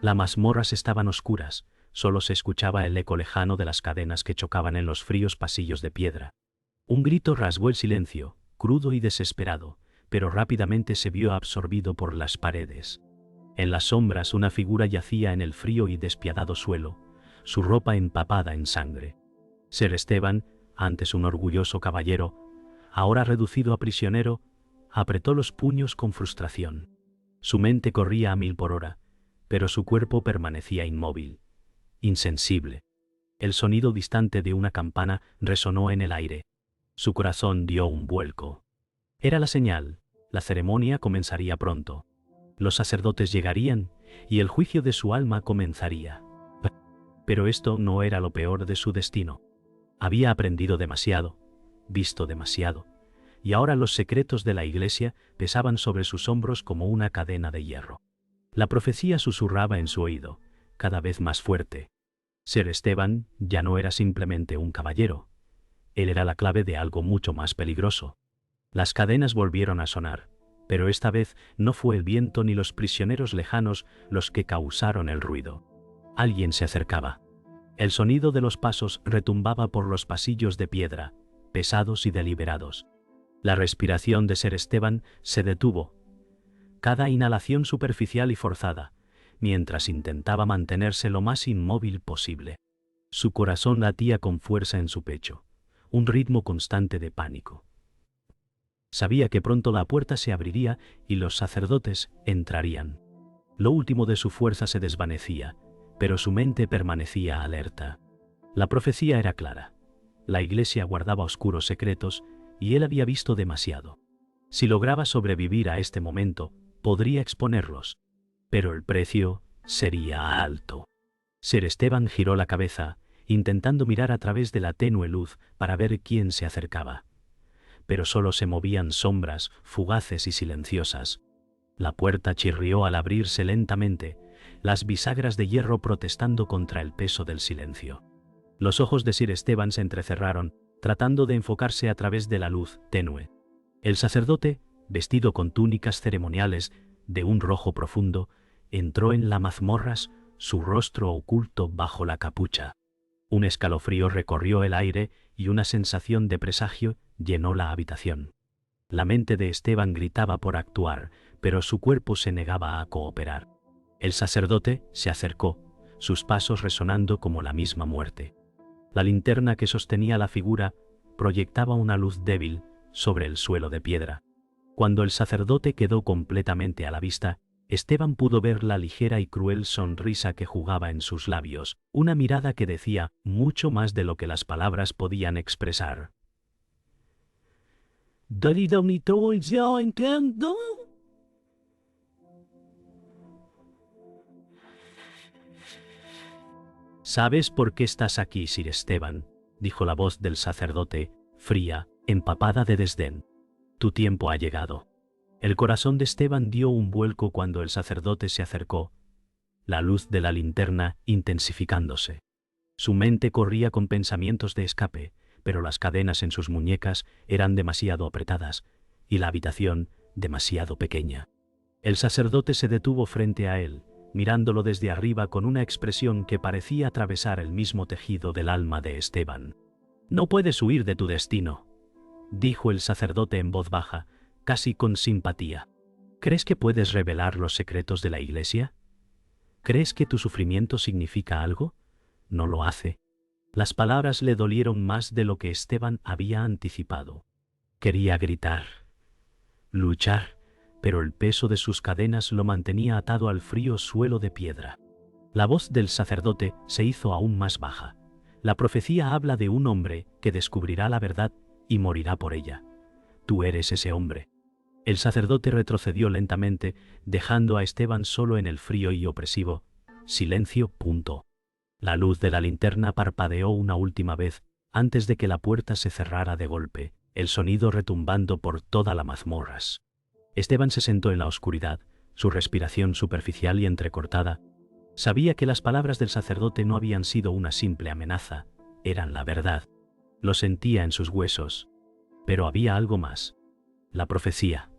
Las mazmorras estaban oscuras, solo se escuchaba el eco lejano de las cadenas que chocaban en los fríos pasillos de piedra. Un grito rasgó el silencio, crudo y desesperado, pero rápidamente se vio absorbido por las paredes. En las sombras una figura yacía en el frío y despiadado suelo, su ropa empapada en sangre. Ser Esteban, antes un orgulloso caballero, ahora reducido a prisionero, apretó los puños con frustración. Su mente corría a 1000 por hora, pero su cuerpo permanecía inmóvil, insensible. El sonido distante de una campana resonó en el aire. Su corazón dio un vuelco. Era la señal, la ceremonia comenzaría pronto. Los sacerdotes llegarían y el juicio de su alma comenzaría. Pero esto no era lo peor de su destino. Había aprendido demasiado, visto demasiado, y ahora los secretos de la Iglesia pesaban sobre sus hombros como una cadena de hierro. La profecía susurraba en su oído, cada vez más fuerte. Ser Esteban ya no era simplemente un caballero. Él era la clave de algo mucho más peligroso. Las cadenas volvieron a sonar, pero esta vez no fue el viento ni los prisioneros lejanos los que causaron el ruido. Alguien se acercaba. El sonido de los pasos retumbaba por los pasillos de piedra, pesados y deliberados. La respiración de Ser Esteban se detuvo, cada inhalación superficial y forzada, mientras intentaba mantenerse lo más inmóvil posible. Su corazón latía con fuerza en su pecho, un ritmo constante de pánico. Sabía que pronto la puerta se abriría y los sacerdotes entrarían. Lo último de su fuerza se desvanecía, pero su mente permanecía alerta. La profecía era clara. La Iglesia guardaba oscuros secretos y él había visto demasiado. Si lograba sobrevivir a este momento, podría exponerlos, pero el precio sería alto. Ser Esteban giró la cabeza, intentando mirar a través de la tenue luz para ver quién se acercaba. Pero solo se movían sombras, fugaces y silenciosas. La puerta chirrió al abrirse lentamente, las bisagras de hierro protestando contra el peso del silencio. Los ojos de Sir Esteban se entrecerraron, tratando de enfocarse a través de la luz tenue. El sacerdote, vestido con túnicas ceremoniales de un rojo profundo, entró en las mazmorras, su rostro oculto bajo la capucha. Un escalofrío recorrió el aire y una sensación de presagio llenó la habitación. La mente de Esteban gritaba por actuar, pero su cuerpo se negaba a cooperar. El sacerdote se acercó, sus pasos resonando como la misma muerte. La linterna que sostenía la figura proyectaba una luz débil sobre el suelo de piedra. Cuando el sacerdote quedó completamente a la vista, Esteban pudo ver la ligera y cruel sonrisa que jugaba en sus labios, una mirada que decía mucho más de lo que las palabras podían expresar. «¿Sabes por qué estás aquí, Sir Esteban?», dijo la voz del sacerdote, fría, empapada de desdén. «Tu tiempo ha llegado». El corazón de Esteban dio un vuelco cuando el sacerdote se acercó, la luz de la linterna intensificándose. Su mente corría con pensamientos de escape, pero las cadenas en sus muñecas eran demasiado apretadas y la habitación demasiado pequeña. El sacerdote se detuvo frente a él, mirándolo desde arriba con una expresión que parecía atravesar el mismo tejido del alma de Esteban. «No puedes huir de tu destino», dijo el sacerdote en voz baja, casi con simpatía. «¿Crees que puedes revelar los secretos de la Iglesia? ¿Crees que tu sufrimiento significa algo? No lo hace». Las palabras le dolieron más de lo que Esteban había anticipado. Quería gritar, luchar, pero el peso de sus cadenas lo mantenía atado al frío suelo de piedra. La voz del sacerdote se hizo aún más baja. «La profecía habla de un hombre que descubrirá la verdad y morirá por ella. Tú eres ese hombre». El sacerdote retrocedió lentamente, dejando a Esteban solo en el frío y opresivo silencio. La luz de la linterna parpadeó una última vez antes de que la puerta se cerrara de golpe, el sonido retumbando por toda la mazmorras. Esteban se sentó en la oscuridad, su respiración superficial y entrecortada. Sabía que las palabras del sacerdote no habían sido una simple amenaza, eran la verdad. Lo sentía en sus huesos. Pero había algo más. La profecía.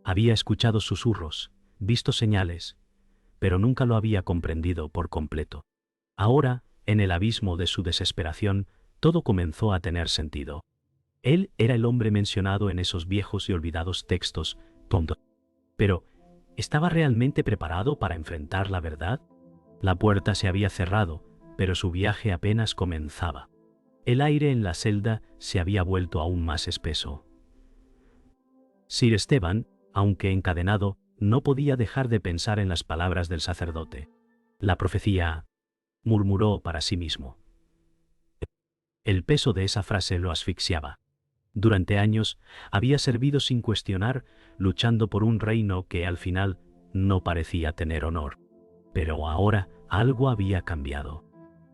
Había escuchado susurros, visto señales, pero nunca lo había comprendido por completo. Ahora, en el abismo de su desesperación, todo comenzó a tener sentido. Él era el hombre mencionado en esos viejos y olvidados textos, tonto. Pero, ¿estaba realmente preparado para enfrentar la verdad? La puerta se había cerrado, pero su viaje apenas comenzaba. El aire en la celda se había vuelto aún más espeso. Sir Esteban, aunque encadenado, no podía dejar de pensar en las palabras del sacerdote. La profecía, murmuró para sí mismo. El peso de esa frase lo asfixiaba. Durante años había servido sin cuestionar, luchando por un reino que al final no parecía tener honor. Pero ahora algo había cambiado.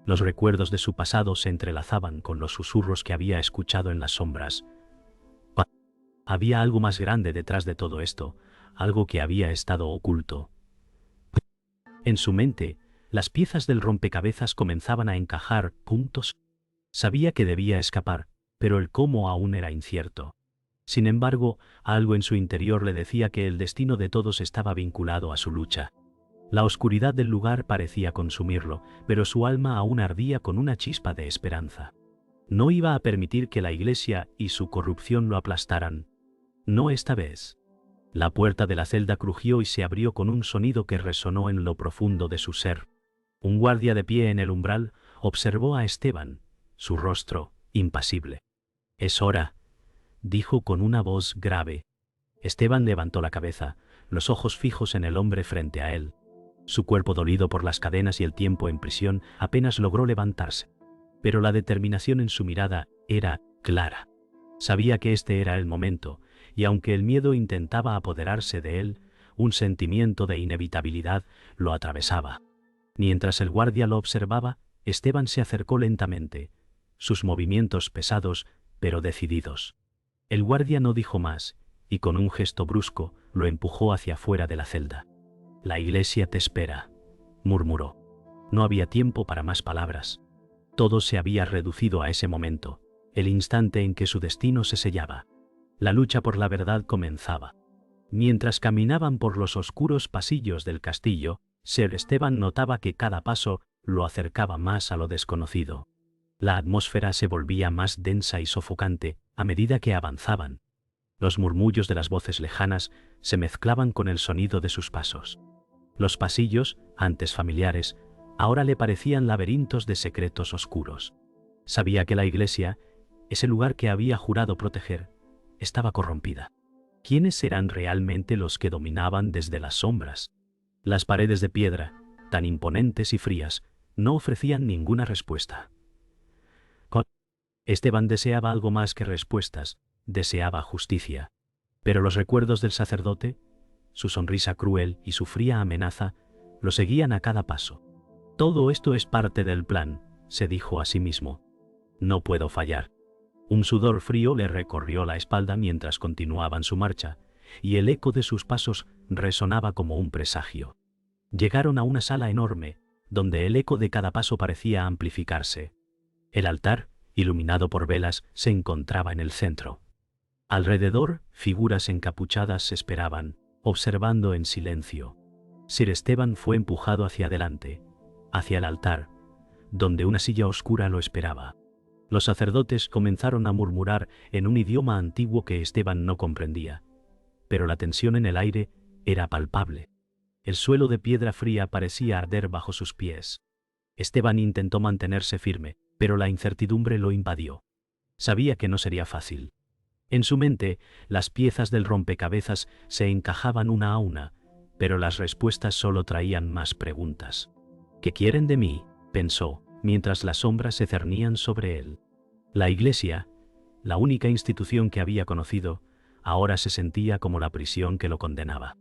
Los recuerdos de su pasado se entrelazaban con los susurros que había escuchado en las sombras. Había algo más grande detrás de todo esto, algo que había estado oculto. En su mente, las piezas del rompecabezas comenzaban a encajar puntos. Sabía que debía escapar, pero el cómo aún era incierto. Sin embargo, algo en su interior le decía que el destino de todos estaba vinculado a su lucha. La oscuridad del lugar parecía consumirlo, pero su alma aún ardía con una chispa de esperanza. No iba a permitir que la Iglesia y su corrupción lo aplastaran. No esta vez. La puerta de la celda crujió y se abrió con un sonido que resonó en lo profundo de su ser. Un guardia de pie en el umbral observó a Esteban, su rostro impasible. «Es hora», dijo con una voz grave. Esteban levantó la cabeza, los ojos fijos en el hombre frente a él. Su cuerpo dolido por las cadenas y el tiempo en prisión apenas logró levantarse. Pero la determinación en su mirada era clara. Sabía que este era el momento, y aunque el miedo intentaba apoderarse de él, un sentimiento de inevitabilidad lo atravesaba. Mientras el guardia lo observaba, Esteban se acercó lentamente, sus movimientos pesados pero decididos. El guardia no dijo más, y con un gesto brusco lo empujó hacia fuera de la celda. «La Iglesia te espera», murmuró. No había tiempo para más palabras. Todo se había reducido a ese momento, el instante en que su destino se sellaba. La lucha por la verdad comenzaba. Mientras caminaban por los oscuros pasillos del castillo, Sir Esteban notaba que cada paso lo acercaba más a lo desconocido. La atmósfera se volvía más densa y sofocante a medida que avanzaban. Los murmullos de las voces lejanas se mezclaban con el sonido de sus pasos. Los pasillos, antes familiares, ahora le parecían laberintos de secretos oscuros. Sabía que la Iglesia, ese lugar que había jurado proteger, estaba corrompida. ¿Quiénes eran realmente los que dominaban desde las sombras? Las paredes de piedra, tan imponentes y frías, no ofrecían ninguna respuesta. Esteban deseaba algo más que respuestas, deseaba justicia. Pero los recuerdos del sacerdote, su sonrisa cruel y su fría amenaza, lo seguían a cada paso. «Todo esto es parte del plan», se dijo a sí mismo. «No puedo fallar». Un sudor frío le recorrió la espalda mientras continuaban su marcha, y el eco de sus pasos resonaba como un presagio. Llegaron a una sala enorme, donde el eco de cada paso parecía amplificarse. El altar, iluminado por velas, se encontraba en el centro. Alrededor, figuras encapuchadas esperaban, observando en silencio. Sir Esteban fue empujado hacia adelante, hacia el altar, donde una silla oscura lo esperaba. Los sacerdotes comenzaron a murmurar en un idioma antiguo que Esteban no comprendía, pero la tensión en el aire era palpable. El suelo de piedra fría parecía arder bajo sus pies. Esteban intentó mantenerse firme, pero la incertidumbre lo invadió. Sabía que no sería fácil. En su mente, las piezas del rompecabezas se encajaban una a una, pero las respuestas solo traían más preguntas. «¿Qué quieren de mí?», pensó, mientras las sombras se cernían sobre él. La Iglesia, la única institución que había conocido, ahora se sentía como la prisión que lo condenaba.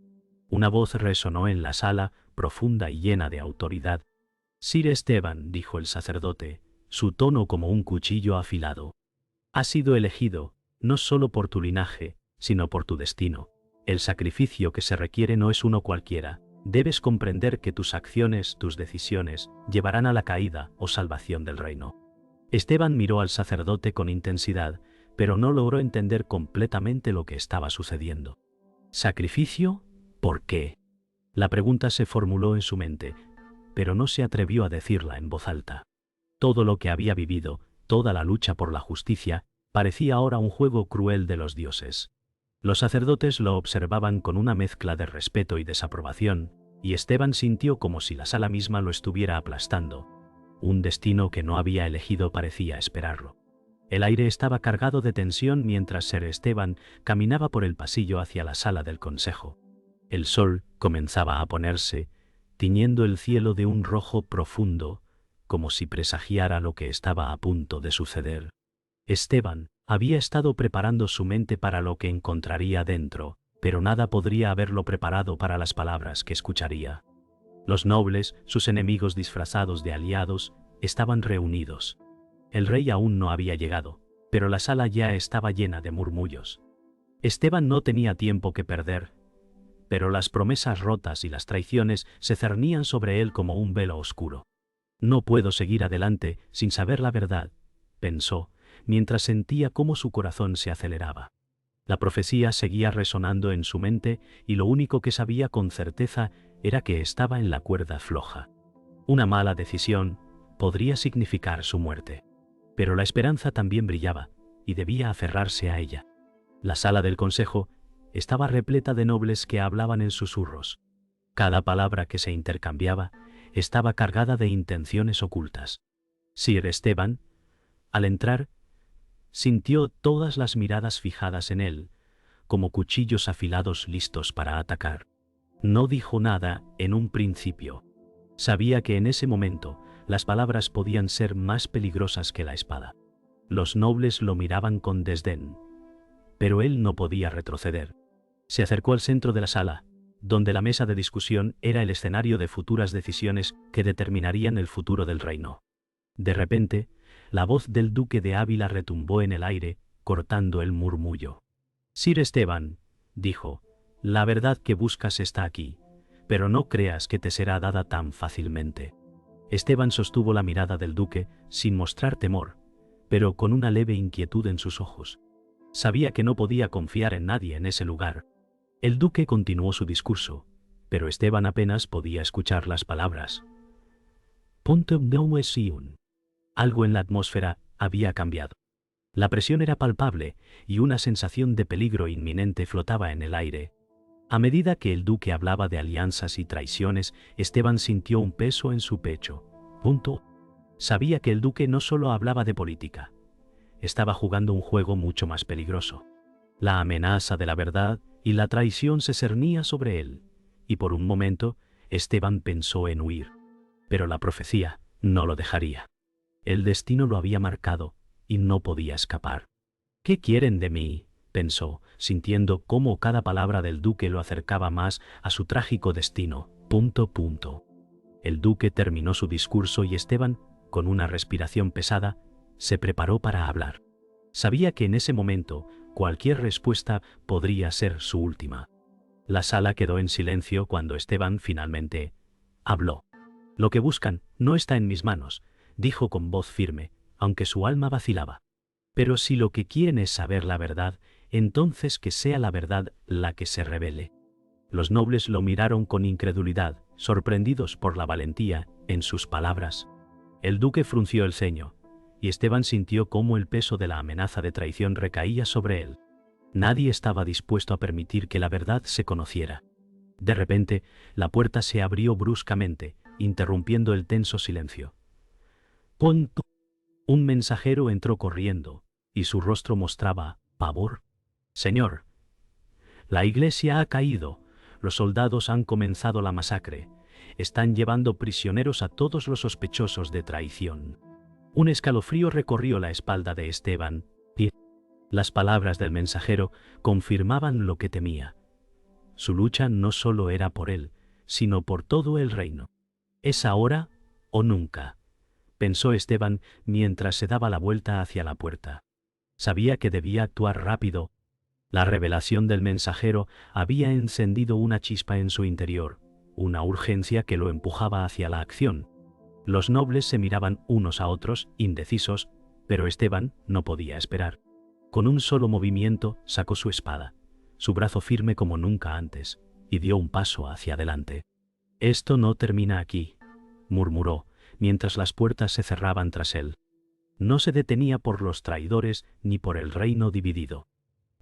Una voz resonó en la sala, profunda y llena de autoridad. «Sir Esteban», dijo el sacerdote, su tono como un cuchillo afilado. «Has sido elegido, no solo por tu linaje, sino por tu destino. El sacrificio que se requiere no es uno cualquiera. Debes comprender que tus acciones, tus decisiones, llevarán a la caída o salvación del reino». Esteban miró al sacerdote con intensidad, pero no logró entender completamente lo que estaba sucediendo. «¿Sacrificio? ¿Por qué?». La pregunta se formuló en su mente, pero no se atrevió a decirla en voz alta. Todo lo que había vivido, toda la lucha por la justicia, parecía ahora un juego cruel de los dioses. Los sacerdotes lo observaban con una mezcla de respeto y desaprobación, y Esteban sintió como si la sala misma lo estuviera aplastando. Un destino que no había elegido parecía esperarlo. El aire estaba cargado de tensión mientras Ser Esteban caminaba por el pasillo hacia la sala del consejo. El sol comenzaba a ponerse, tiñendo el cielo de un rojo profundo, como si presagiara lo que estaba a punto de suceder. Esteban había estado preparando su mente para lo que encontraría dentro, pero nada podría haberlo preparado para las palabras que escucharía. Los nobles, sus enemigos disfrazados de aliados, estaban reunidos. El rey aún no había llegado, pero la sala ya estaba llena de murmullos. Esteban no tenía tiempo que perder, pero las promesas rotas y las traiciones se cernían sobre él como un velo oscuro. No puedo seguir adelante sin saber la verdad, pensó, mientras sentía cómo su corazón se aceleraba. La profecía seguía resonando en su mente y lo único que sabía con certeza era que estaba en la cuerda floja. Una mala decisión podría significar su muerte. Pero la esperanza también brillaba, y debía aferrarse a ella. La sala del consejo estaba repleta de nobles que hablaban en susurros. Cada palabra que se intercambiaba estaba cargada de intenciones ocultas. Sir Esteban, al entrar, sintió todas las miradas fijadas en él, como cuchillos afilados listos para atacar. No dijo nada en un principio. Sabía que en ese momento las palabras podían ser más peligrosas que la espada. Los nobles lo miraban con desdén, pero él no podía retroceder. Se acercó al centro de la sala, donde la mesa de discusión era el escenario de futuras decisiones que determinarían el futuro del reino. De repente, la voz del duque de Ávila retumbó en el aire, cortando el murmullo. Sir Esteban, dijo, la verdad que buscas está aquí, pero no creas que te será dada tan fácilmente. Esteban sostuvo la mirada del duque sin mostrar temor, pero con una leve inquietud en sus ojos. Sabía que no podía confiar en nadie en ese lugar. El duque continuó su discurso, pero Esteban apenas podía escuchar las palabras. Algo en la atmósfera había cambiado. La presión era palpable y una sensación de peligro inminente flotaba en el aire. A medida que el duque hablaba de alianzas y traiciones, Esteban sintió un peso en su pecho. Sabía que el duque no solo hablaba de política. Estaba jugando un juego mucho más peligroso. La amenaza de la verdad y la traición se cernía sobre él, y por un momento Esteban pensó en huir. Pero la profecía no lo dejaría. El destino lo había marcado y no podía escapar. ¿Qué quieren de mí?, pensó, sintiendo cómo cada palabra del duque lo acercaba más a su trágico destino. El duque terminó su discurso y Esteban, con una respiración pesada, se preparó para hablar. Sabía que en ese momento cualquier respuesta podría ser su última. La sala quedó en silencio cuando Esteban finalmente habló. Lo que buscan no está en mis manos, dijo con voz firme, aunque su alma vacilaba. Pero si lo que quieren es saber la verdad, entonces que sea la verdad la que se revele. Los nobles lo miraron con incredulidad, sorprendidos por la valentía en sus palabras. El duque frunció el ceño, y Esteban sintió cómo el peso de la amenaza de traición recaía sobre él. Nadie estaba dispuesto a permitir que la verdad se conociera. De repente, la puerta se abrió bruscamente, interrumpiendo el tenso silencio. Un mensajero entró corriendo, y su rostro mostraba pavor. Señor, la iglesia ha caído, los soldados han comenzado la masacre, están llevando prisioneros a todos los sospechosos de traición. Un escalofrío recorrió la espalda de Esteban, y las palabras del mensajero confirmaban lo que temía. Su lucha no solo era por él, sino por todo el reino. ¿Es ahora o nunca?, pensó Esteban mientras se daba la vuelta hacia la puerta. Sabía que debía actuar rápido. La revelación del mensajero había encendido una chispa en su interior, una urgencia que lo empujaba hacia la acción. Los nobles se miraban unos a otros, indecisos, pero Esteban no podía esperar. Con un solo movimiento sacó su espada, su brazo firme como nunca antes, y dio un paso hacia adelante. «Esto no termina aquí», murmuró, mientras las puertas se cerraban tras él. No se detenía por los traidores ni por el reino dividido.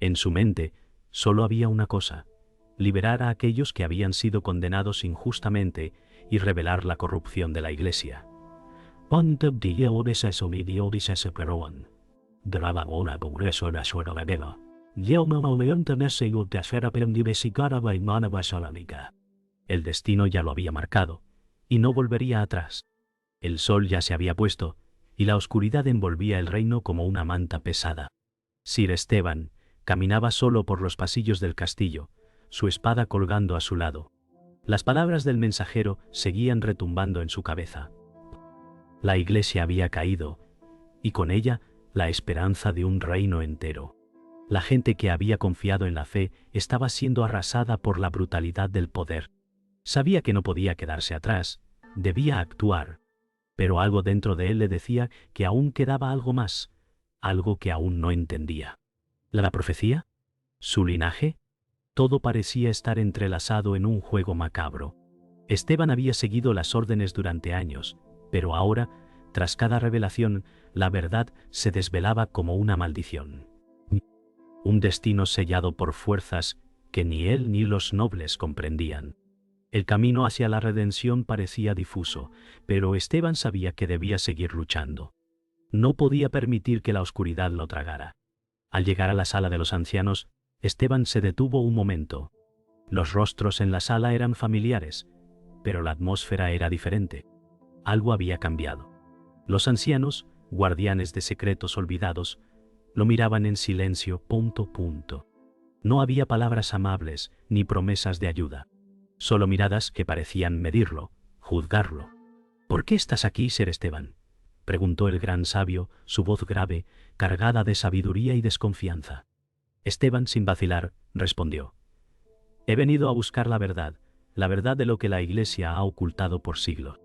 En su mente solo había una cosa: liberar a aquellos que habían sido condenados injustamente y revelar la corrupción de la Iglesia. El destino ya lo había marcado, y no volvería atrás. El sol ya se había puesto, y la oscuridad envolvía el reino como una manta pesada. Sir Esteban caminaba solo por los pasillos del castillo, su espada colgando a su lado. Las palabras del mensajero seguían retumbando en su cabeza. La Iglesia había caído, y con ella la esperanza de un reino entero. La gente que había confiado en la fe estaba siendo arrasada por la brutalidad del poder. Sabía que no podía quedarse atrás, debía actuar, pero algo dentro de él le decía que aún quedaba algo más, algo que aún no entendía. ¿La profecía? ¿Su linaje? Todo parecía estar entrelazado en un juego macabro. Esteban había seguido las órdenes durante años, pero ahora, tras cada revelación, la verdad se desvelaba como una maldición. Un destino sellado por fuerzas que ni él ni los nobles comprendían. El camino hacia la redención parecía difuso, pero Esteban sabía que debía seguir luchando. No podía permitir que la oscuridad lo tragara. Al llegar a la sala de los ancianos, Esteban se detuvo un momento. Los rostros en la sala eran familiares, pero la atmósfera era diferente. Algo había cambiado. Los ancianos, guardianes de secretos olvidados, lo miraban en silencio. No había palabras amables ni promesas de ayuda. Solo miradas que parecían medirlo, juzgarlo. «¿Por qué estás aquí, Sir Esteban?», preguntó el gran sabio, su voz grave, cargada de sabiduría y desconfianza. Esteban, sin vacilar, respondió: «He venido a buscar la verdad de lo que la Iglesia ha ocultado por siglos».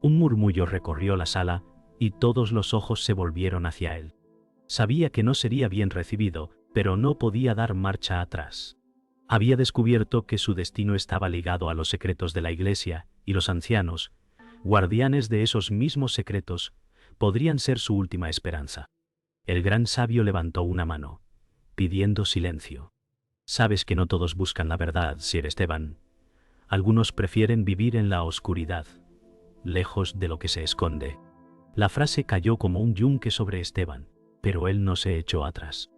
Un murmullo recorrió la sala y todos los ojos se volvieron hacia él. Sabía que no sería bien recibido, pero no podía dar marcha atrás. Había descubierto que su destino estaba ligado a los secretos de la Iglesia, y los ancianos, guardianes de esos mismos secretos, podrían ser su última esperanza. El gran sabio levantó una mano, pidiendo silencio. «Sabes que no todos buscan la verdad, Sir Esteban. Algunos prefieren vivir en la oscuridad, lejos de lo que se esconde». La frase cayó como un yunque sobre Esteban, pero él no se echó atrás.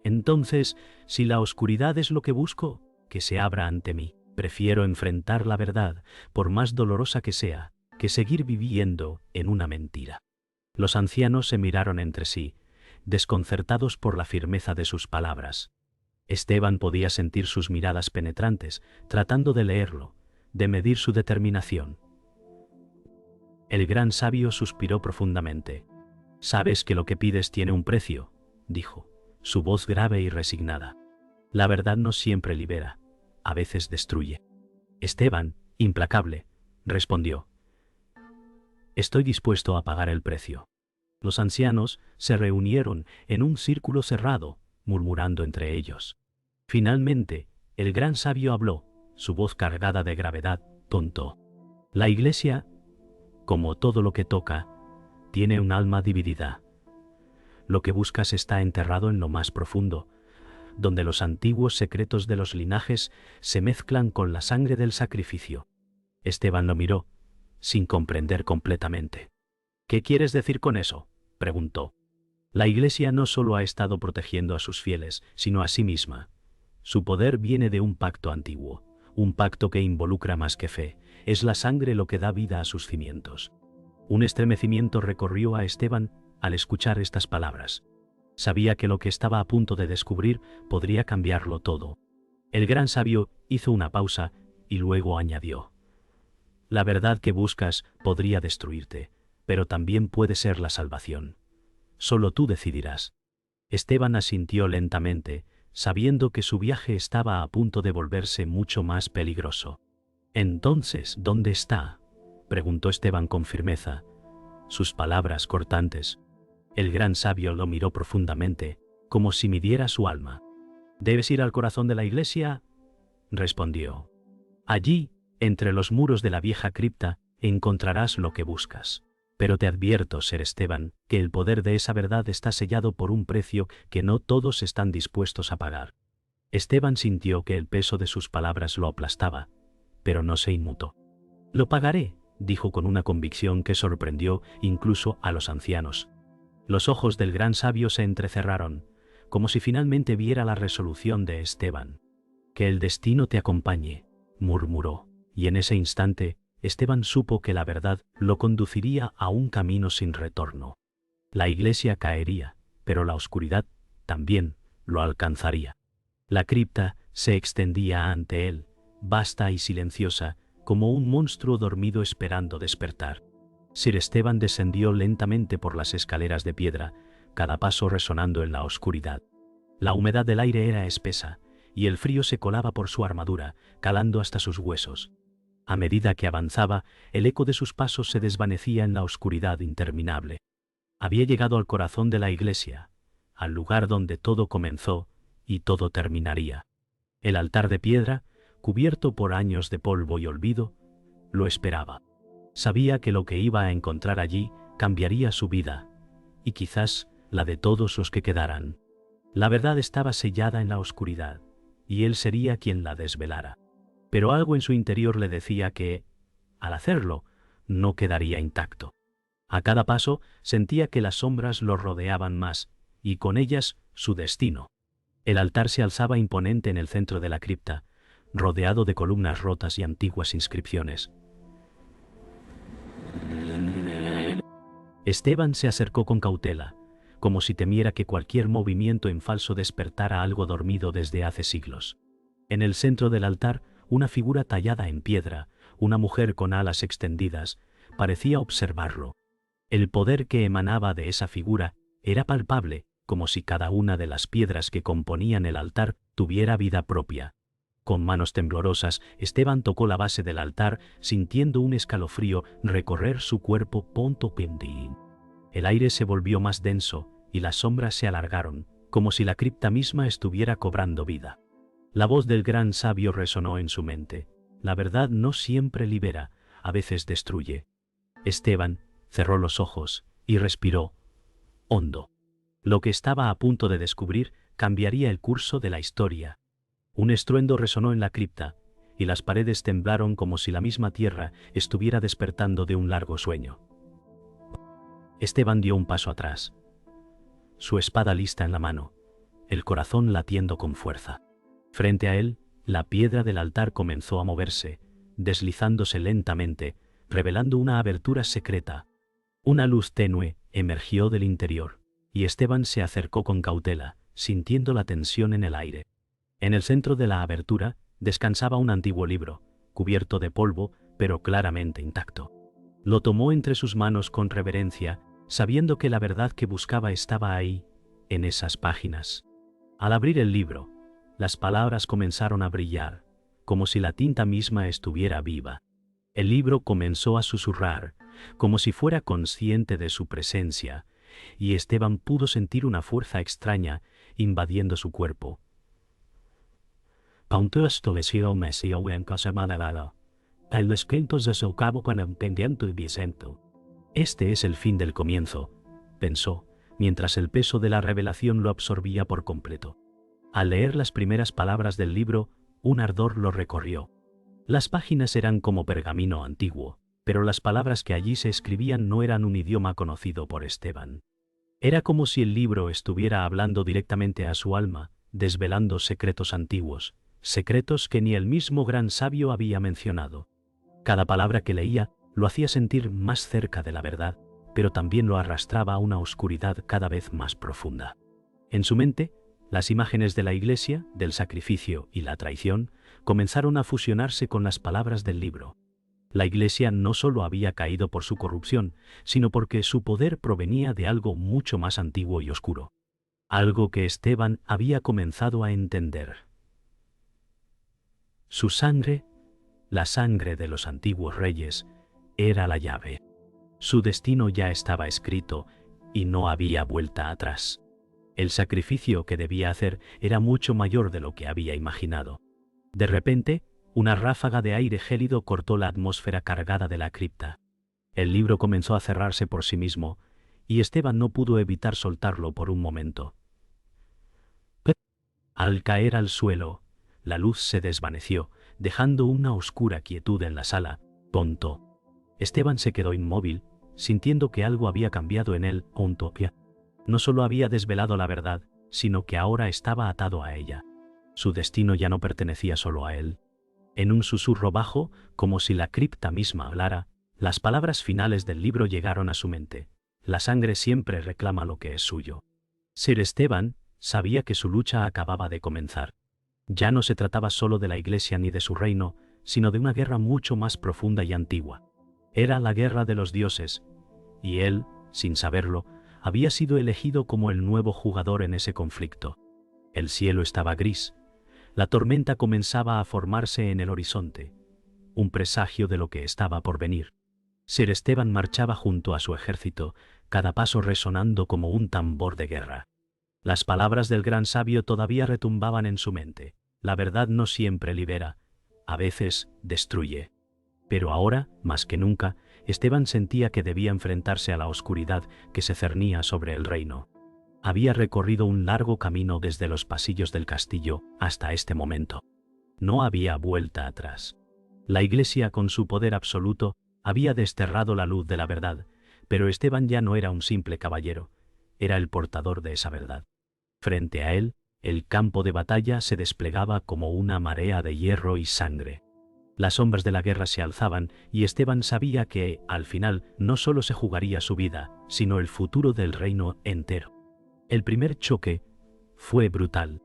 «Entonces, si la oscuridad es lo que busco, que se abra ante mí. Prefiero enfrentar la verdad, por más dolorosa que sea, que seguir viviendo en una mentira». Los ancianos se miraron entre sí, desconcertados por la firmeza de sus palabras. Esteban podía sentir sus miradas penetrantes, tratando de leerlo, de medir su determinación. El gran sabio suspiró profundamente. «Sabes que lo que pides tiene un precio», dijo, su voz grave y resignada. «La verdad no siempre libera, a veces destruye». Esteban, implacable, respondió: «Estoy dispuesto a pagar el precio». Los ancianos se reunieron en un círculo cerrado, murmurando entre ellos. Finalmente, el gran sabio habló, su voz cargada de gravedad. «La Iglesia, como todo lo que toca, tiene un alma dividida. Lo que buscas está enterrado en lo más profundo, donde los antiguos secretos de los linajes se mezclan con la sangre del sacrificio». Esteban lo miró, sin comprender completamente. «¿Qué quieres decir con eso?», preguntó. «La Iglesia no solo ha estado protegiendo a sus fieles, sino a sí misma. Su poder viene de un pacto antiguo, un pacto que involucra más que fe. Es la sangre lo que da vida a sus cimientos». Un estremecimiento recorrió a Esteban al escuchar estas palabras. Sabía que lo que estaba a punto de descubrir podría cambiarlo todo. El gran sabio hizo una pausa y luego añadió: «La verdad que buscas podría destruirte, pero también puede ser la salvación. Solo tú decidirás». Esteban asintió lentamente, sabiendo que su viaje estaba a punto de volverse mucho más peligroso. «Entonces, ¿dónde está?», preguntó Esteban con firmeza, sus palabras cortantes. El gran sabio lo miró profundamente, como si midiera su alma. «¿Debes ir al corazón de la Iglesia?», respondió. Allí, entre los muros de la vieja cripta, encontrarás lo que buscas. Pero te advierto, Ser Esteban, que el poder de esa verdad está sellado por un precio que no todos están dispuestos a pagar. Esteban sintió que el peso de sus palabras lo aplastaba, pero no se inmutó. Lo pagaré, dijo con una convicción que sorprendió incluso a los ancianos. Los ojos del gran sabio se entrecerraron, como si finalmente viera la resolución de Esteban. Que el destino te acompañe, murmuró, y en ese instante, Esteban supo que la verdad lo conduciría a un camino sin retorno. La iglesia caería, pero la oscuridad también lo alcanzaría. La cripta se extendía ante él, vasta y silenciosa, como un monstruo dormido esperando despertar. Sir Esteban descendió lentamente por las escaleras de piedra, cada paso resonando en la oscuridad. La humedad del aire era espesa, y el frío se colaba por su armadura, calando hasta sus huesos. A medida que avanzaba, el eco de sus pasos se desvanecía en la oscuridad interminable. Había llegado al corazón de la iglesia, al lugar donde todo comenzó y todo terminaría. El altar de piedra, cubierto por años de polvo y olvido, lo esperaba. Sabía que lo que iba a encontrar allí cambiaría su vida, y quizás la de todos los que quedaran. La verdad estaba sellada en la oscuridad, y él sería quien la desvelara. Pero algo en su interior le decía que, al hacerlo, no quedaría intacto. A cada paso sentía que las sombras lo rodeaban más, y con ellas su destino. El altar se alzaba imponente en el centro de la cripta, rodeado de columnas rotas y antiguas inscripciones. Esteban se acercó con cautela, como si temiera que cualquier movimiento en falso despertara algo dormido desde hace siglos. En el centro del altar, una figura tallada en piedra, una mujer con alas extendidas, parecía observarlo. El poder que emanaba de esa figura era palpable, como si cada una de las piedras que componían el altar tuviera vida propia. Con manos temblorosas, Esteban tocó la base del altar, sintiendo un escalofrío recorrer su cuerpo. El aire se volvió más denso, y las sombras se alargaron, como si la cripta misma estuviera cobrando vida. La voz del gran sabio resonó en su mente. La verdad no siempre libera, a veces destruye. Esteban cerró los ojos y respiró hondo. Lo que estaba a punto de descubrir cambiaría el curso de la historia. Un estruendo resonó en la cripta, y las paredes temblaron como si la misma tierra estuviera despertando de un largo sueño. Esteban dio un paso atrás, su espada lista en la mano, el corazón latiendo con fuerza. Frente a él, la piedra del altar comenzó a moverse, deslizándose lentamente, revelando una abertura secreta. Una luz tenue emergió del interior, y Esteban se acercó con cautela, sintiendo la tensión en el aire. En el centro de la abertura descansaba un antiguo libro, cubierto de polvo, pero claramente intacto. Lo tomó entre sus manos con reverencia, sabiendo que la verdad que buscaba estaba ahí, en esas páginas. Al abrir el libro, las palabras comenzaron a brillar, como si la tinta misma estuviera viva. El libro comenzó a susurrar, como si fuera consciente de su presencia, y Esteban pudo sentir una fuerza extraña invadiendo su cuerpo. Este es el fin del comienzo, pensó, mientras el peso de la revelación lo absorbía por completo. Al leer las primeras palabras del libro, un ardor lo recorrió. Las páginas eran como pergamino antiguo, pero las palabras que allí se escribían no eran un idioma conocido por Esteban. Era como si el libro estuviera hablando directamente a su alma, desvelando secretos antiguos, secretos que ni el mismo gran sabio había mencionado. Cada palabra que leía lo hacía sentir más cerca de la verdad, pero también lo arrastraba a una oscuridad cada vez más profunda. En su mente, las imágenes de la iglesia, del sacrificio y la traición comenzaron a fusionarse con las palabras del libro. La iglesia no solo había caído por su corrupción, sino porque su poder provenía de algo mucho más antiguo y oscuro. Algo que Esteban había comenzado a entender. Su sangre, la sangre de los antiguos reyes, era la llave. Su destino ya estaba escrito y no había vuelta atrás. El sacrificio que debía hacer era mucho mayor de lo que había imaginado. De repente, Una ráfaga de aire gélido cortó la atmósfera cargada de la cripta. El libro comenzó a cerrarse por sí mismo, y Esteban no pudo evitar soltarlo por un momento. Al caer al suelo, la luz se desvaneció, dejando una oscura quietud en la sala. Tonto. Esteban se quedó inmóvil, sintiendo que algo había cambiado en él. No solo había desvelado la verdad, sino que ahora estaba atado a ella. Su destino ya no pertenecía solo a él. En un susurro bajo, como si la cripta misma hablara, las palabras finales del libro llegaron a su mente. La sangre siempre reclama lo que es suyo. Sir Esteban sabía que su lucha acababa de comenzar. Ya no se trataba solo de la Iglesia ni de su reino, sino de una guerra mucho más profunda y antigua. Era la guerra de los dioses, y él, sin saberlo, había sido elegido como el nuevo jugador en ese conflicto. El cielo estaba gris. La tormenta comenzaba a formarse en el horizonte, un presagio de lo que estaba por venir. Sir Esteban marchaba junto a su ejército, cada paso resonando como un tambor de guerra. Las palabras del gran sabio todavía retumbaban en su mente. La verdad no siempre libera, a veces destruye. Pero ahora, más que nunca, Esteban sentía que debía enfrentarse a la oscuridad que se cernía sobre el reino. Había recorrido un largo camino desde los pasillos del castillo hasta este momento. No había vuelta atrás. La Iglesia, con su poder absoluto, había desterrado la luz de la verdad, pero Esteban ya no era un simple caballero, era el portador de esa verdad. Frente a él, el campo de batalla se desplegaba como una marea de hierro y sangre. Las sombras de la guerra se alzaban y Esteban sabía que, al final, no solo se jugaría su vida, sino el futuro del reino entero. El primer choque fue brutal.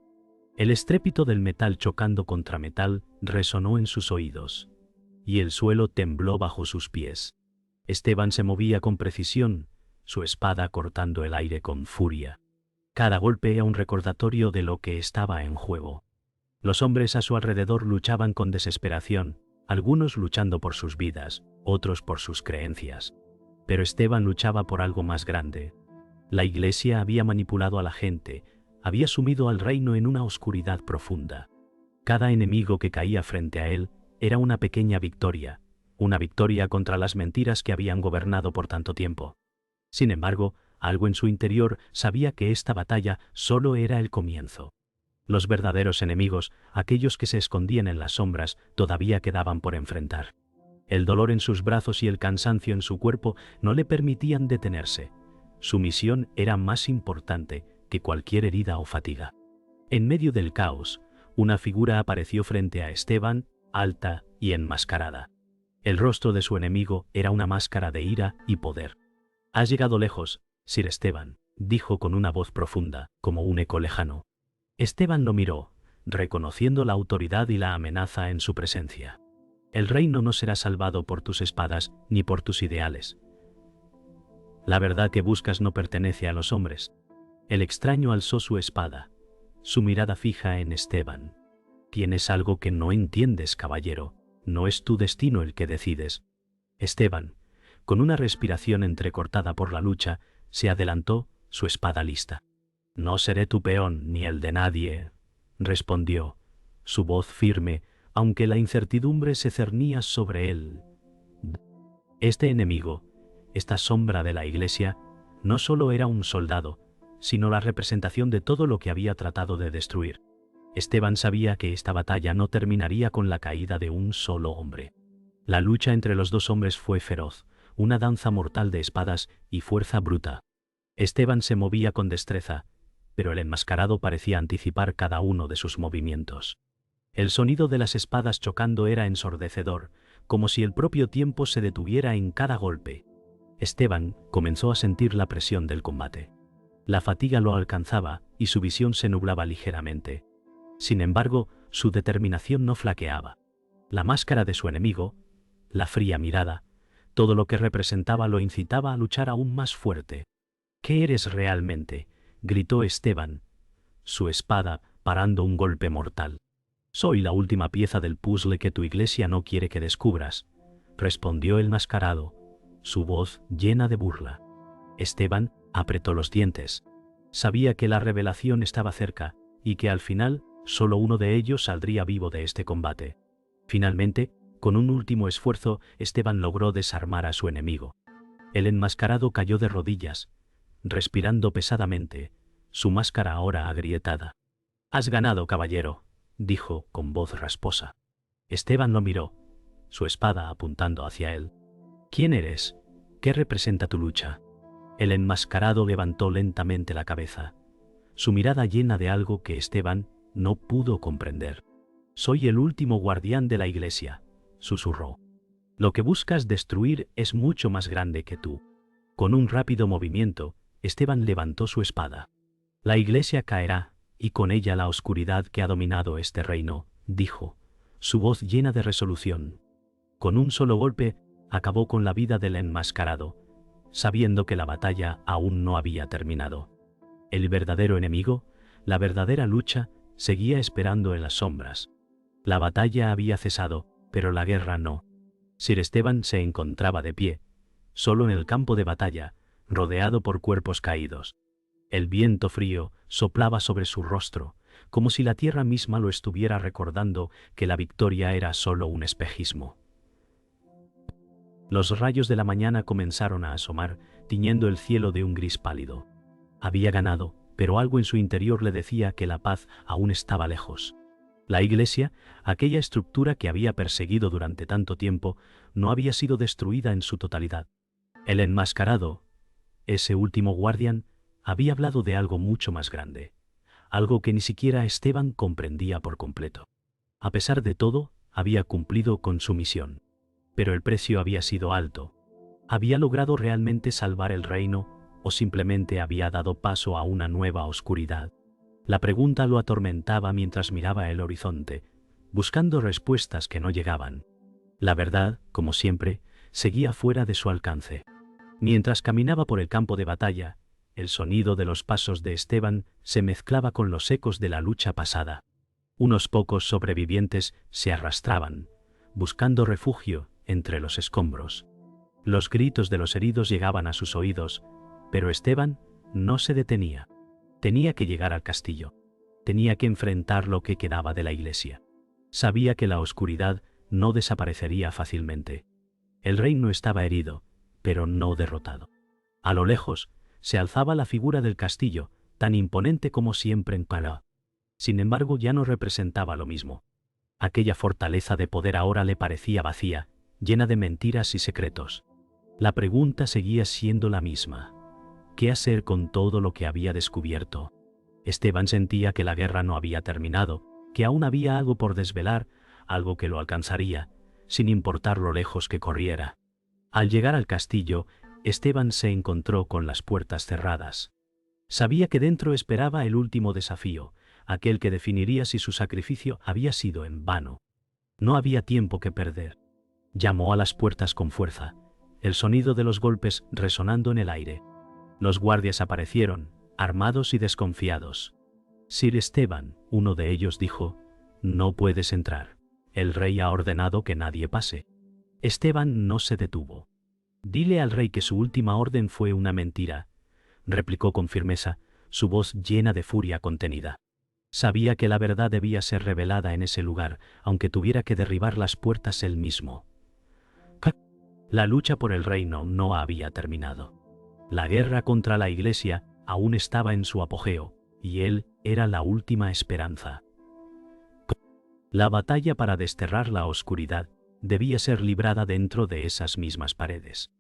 El estrépito del metal chocando contra metal resonó en sus oídos, y el suelo tembló bajo sus pies. Esteban se movía con precisión, su espada cortando el aire con furia. Cada golpe era un recordatorio de lo que estaba en juego. Los hombres a su alrededor luchaban con desesperación, algunos luchando por sus vidas, otros por sus creencias. Pero Esteban luchaba por algo más grande. La Iglesia había manipulado a la gente, había sumido al reino en una oscuridad profunda. Cada enemigo que caía frente a él era una pequeña victoria, una victoria contra las mentiras que habían gobernado por tanto tiempo. Sin embargo, algo en su interior sabía que esta batalla solo era el comienzo. Los verdaderos enemigos, aquellos que se escondían en las sombras, todavía quedaban por enfrentar. El dolor en sus brazos y el cansancio en su cuerpo no le permitían detenerse. Su misión era más importante que cualquier herida o fatiga. En medio del caos, una figura apareció frente a Esteban, alta y enmascarada. El rostro de su enemigo era una máscara de ira y poder. «Has llegado lejos, Sir Esteban», dijo con una voz profunda, como un eco lejano. Esteban lo miró, reconociendo la autoridad y la amenaza en su presencia. «El reino no será salvado por tus espadas ni por tus ideales. La verdad que buscas no pertenece a los hombres». El extraño alzó su espada, su mirada fija en Esteban. «Tienes algo que no entiendes, caballero. No es tu destino el que decides». Esteban, con una respiración entrecortada por la lucha, se adelantó, su espada lista. «No seré tu peón ni el de nadie», respondió, su voz firme, aunque la incertidumbre se cernía sobre él. Este enemigo, esta sombra de la Iglesia, no solo era un soldado, sino la representación de todo lo que había tratado de destruir. Esteban sabía que esta batalla no terminaría con la caída de un solo hombre. La lucha entre los dos hombres fue feroz, una danza mortal de espadas y fuerza bruta. Esteban se movía con destreza, pero el enmascarado parecía anticipar cada uno de sus movimientos. El sonido de las espadas chocando era ensordecedor, como si el propio tiempo se detuviera en cada golpe. Esteban comenzó a sentir la presión del combate. La fatiga lo alcanzaba y su visión se nublaba ligeramente. Sin embargo, su determinación no flaqueaba. La máscara de su enemigo, la fría mirada, todo lo que representaba lo incitaba a luchar aún más fuerte. «¿Qué eres realmente?», gritó Esteban, su espada parando un golpe mortal. «Soy la última pieza del puzzle que tu Iglesia no quiere que descubras», respondió el mascarado, su voz llena de burla. Esteban apretó los dientes. Sabía que la revelación estaba cerca y que al final solo uno de ellos saldría vivo de este combate. Finalmente, con un último esfuerzo, Esteban logró desarmar a su enemigo. El enmascarado cayó de rodillas, respirando pesadamente, su máscara ahora agrietada. «Has ganado, caballero», dijo con voz rasposa. Esteban lo miró, su espada apuntando hacia él. «¿Quién eres? ¿Qué representa tu lucha?» El enmascarado levantó lentamente la cabeza, su mirada llena de algo que Esteban no pudo comprender. «Soy el último guardián de la iglesia», susurró. «Lo que buscas destruir es mucho más grande que tú». Con un rápido movimiento, Esteban levantó su espada. «La iglesia caerá, y con ella la oscuridad que ha dominado este reino», dijo, su voz llena de resolución. Con un solo golpe, acabó con la vida del enmascarado, sabiendo que la batalla aún no había terminado. El verdadero enemigo, la verdadera lucha, seguía esperando en las sombras. La batalla había cesado, pero la guerra no. Sir Esteban se encontraba de pie, solo en el campo de batalla, rodeado por cuerpos caídos. El viento frío soplaba sobre su rostro, como si la tierra misma lo estuviera recordando que la victoria era solo un espejismo. Los rayos de la mañana comenzaron a asomar, tiñendo el cielo de un gris pálido. Había ganado, pero algo en su interior le decía que la paz aún estaba lejos. La iglesia, aquella estructura que había perseguido durante tanto tiempo, no había sido destruida en su totalidad. El enmascarado, ese último guardián, había hablado de algo mucho más grande, algo que ni siquiera Esteban comprendía por completo. A pesar de todo, había cumplido con su misión. Pero el precio había sido alto. ¿Había logrado realmente salvar el reino o simplemente había dado paso a una nueva oscuridad? La pregunta lo atormentaba mientras miraba el horizonte, buscando respuestas que no llegaban. La verdad, como siempre, seguía fuera de su alcance. Mientras caminaba por el campo de batalla, el sonido de los pasos de Esteban se mezclaba con los ecos de la lucha pasada. Unos pocos sobrevivientes se arrastraban, buscando refugio entre los escombros. Los gritos de los heridos llegaban a sus oídos, pero Esteban no se detenía. Tenía que llegar al castillo. Tenía que enfrentar lo que quedaba de la iglesia. Sabía que la oscuridad no desaparecería fácilmente. El reino estaba herido, pero no derrotado. A lo lejos, se alzaba la figura del castillo, tan imponente como siempre en Cala. Sin embargo, ya no representaba lo mismo. Aquella fortaleza de poder ahora le parecía vacía, llena de mentiras y secretos. La pregunta seguía siendo la misma. ¿Qué hacer con todo lo que había descubierto? Esteban sentía que la guerra no había terminado, que aún había algo por desvelar, algo que lo alcanzaría, sin importar lo lejos que corriera. Al llegar al castillo, Esteban se encontró con las puertas cerradas. Sabía que dentro esperaba el último desafío, aquel que definiría si su sacrificio había sido en vano. No había tiempo que perder. Llamó a las puertas con fuerza, el sonido de los golpes resonando en el aire. Los guardias aparecieron, armados y desconfiados. Sir Esteban, uno de ellos dijo, «No puedes entrar. El rey ha ordenado que nadie pase». Esteban no se detuvo. «Dile al rey que su última orden fue una mentira», replicó con firmeza, su voz llena de furia contenida. Sabía que la verdad debía ser revelada en ese lugar, aunque tuviera que derribar las puertas él mismo. La lucha por el reino no había terminado. La guerra contra la iglesia aún estaba en su apogeo, y él era la última esperanza. La batalla para desterrar la oscuridad debía ser librada dentro de esas mismas paredes.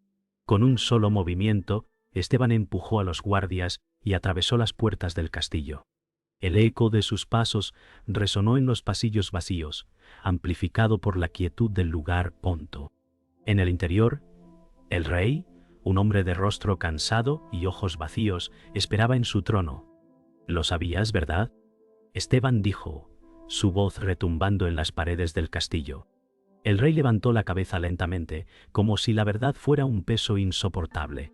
Con un solo movimiento, Esteban empujó a los guardias y atravesó las puertas del castillo. El eco de sus pasos resonó en los pasillos vacíos, amplificado por la quietud del lugar Ponto. En el interior, el rey, un hombre de rostro cansado y ojos vacíos, esperaba en su trono. «¿Lo sabías, verdad?», Esteban dijo, su voz retumbando en las paredes del castillo. El rey levantó la cabeza lentamente, como si la verdad fuera un peso insoportable.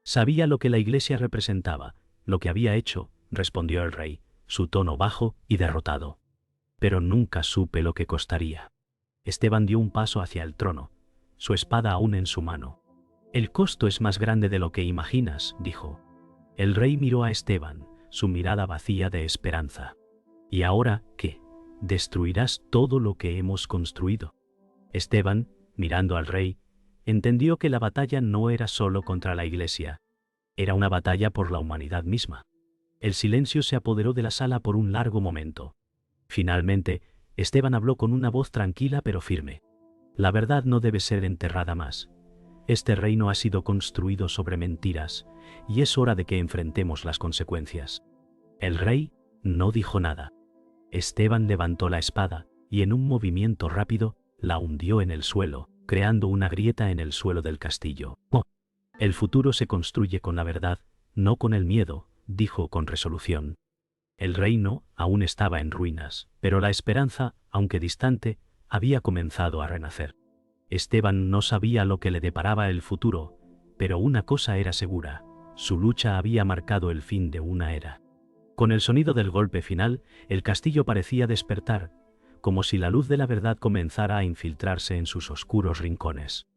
«Sabía lo que la iglesia representaba, lo que había hecho», respondió el rey, su tono bajo y derrotado. «Pero nunca supe lo que costaría». Esteban dio un paso hacia el trono, su espada aún en su mano. «El costo es más grande de lo que imaginas», dijo. El rey miró a Esteban, su mirada vacía de esperanza. «¿Y ahora qué?», destruirás todo lo que hemos construido. Esteban, mirando al rey, entendió que la batalla no era solo contra la Iglesia, era una batalla por la humanidad misma. El silencio se apoderó de la sala por un largo momento. Finalmente, Esteban habló con una voz tranquila pero firme. La verdad no debe ser enterrada más. Este reino ha sido construido sobre mentiras, y es hora de que enfrentemos las consecuencias. El rey no dijo nada. Esteban levantó la espada, y en un movimiento rápido, la hundió en el suelo, creando una grieta en el suelo del castillo. «Oh, el futuro se construye con la verdad, no con el miedo», dijo con resolución. El reino aún estaba en ruinas, pero la esperanza, aunque distante, había comenzado a renacer. Esteban no sabía lo que le deparaba el futuro, pero una cosa era segura: su lucha había marcado el fin de una era. Con el sonido del golpe final, el castillo parecía despertar, como si la luz de la verdad comenzara a infiltrarse en sus oscuros rincones.